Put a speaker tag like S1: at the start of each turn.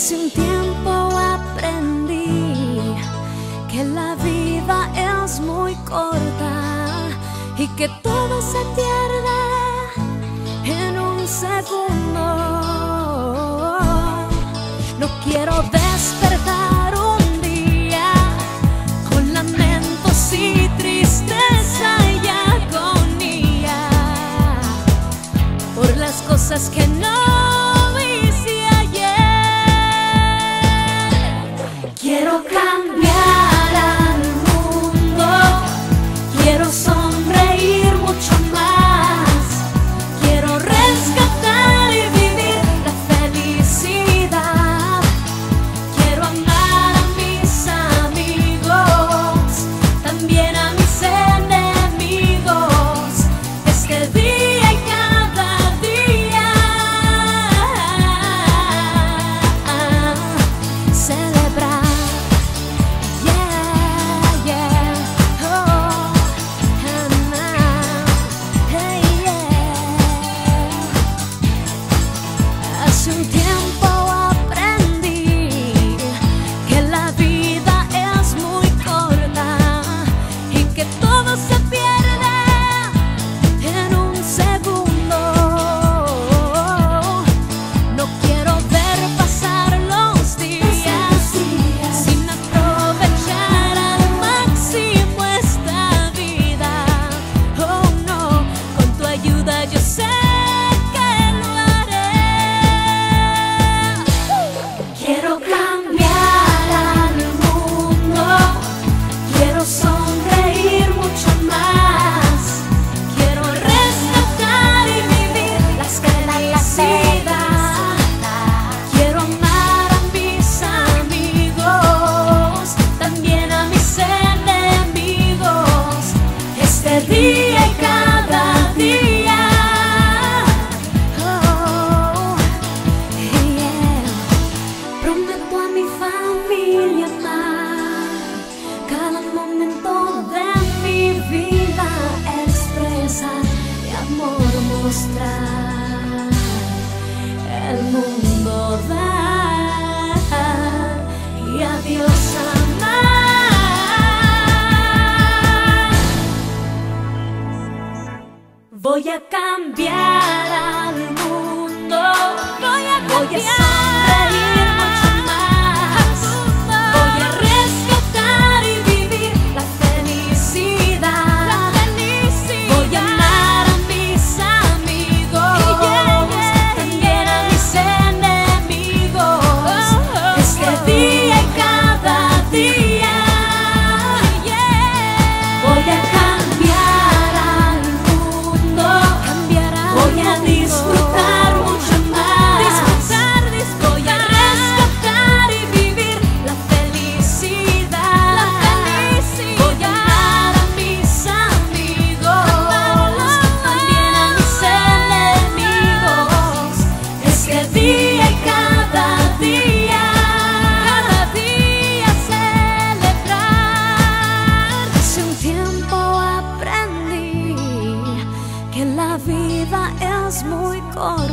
S1: Hace un tiempo aprendí que la vida es muy corta y que todo se pierde en un segundo. No quiero despertar un día con lamentos y tristeza y agonía por las cosas que no hice ayer. Quiero cambiar al mundo, quiero sonreír mucho más, quiero rescatar y vivir la felicidad. Quiero amar a mis amigos, también a mis enemigos, este día y cada día. Celebrar, yeah, yeah, oh, and now, hey, yeah. Hace un tiempo aprendí que la vida es muy corta y que todo se pierde en un segundo. No quiero ver pasar los días sin aprovechar al máximo esta vida. Oh no, con tu ayuda yo sé que lo haré. Quiero cambiar al mundo, quiero sonreír mucho más, quiero rescatar y vivir la felicidad. Quiero amar a mis amigos, también a mis enemigos, este día y cada día. Oh, yeah. Prometo a mi familia amar cada momento de mi vida, expresar mi amor, mostrar el mundo, dar y a Dios amar. Voy a cambiar al mundo, voy a sonreír mucho más, voy a rescatar y vivir la felicidad. Voy a amar a mis amigos, también a mis enemigos, este día y cada día. Voy a cambiar al mundo, voy a disfrutar mucho más, voy a rescatar y vivir la felicidad. Voy a amar a mis amigos, también a mis enemigos, este día y cada día celebrar. Hace un tiempo aprendí que la vida es muy corta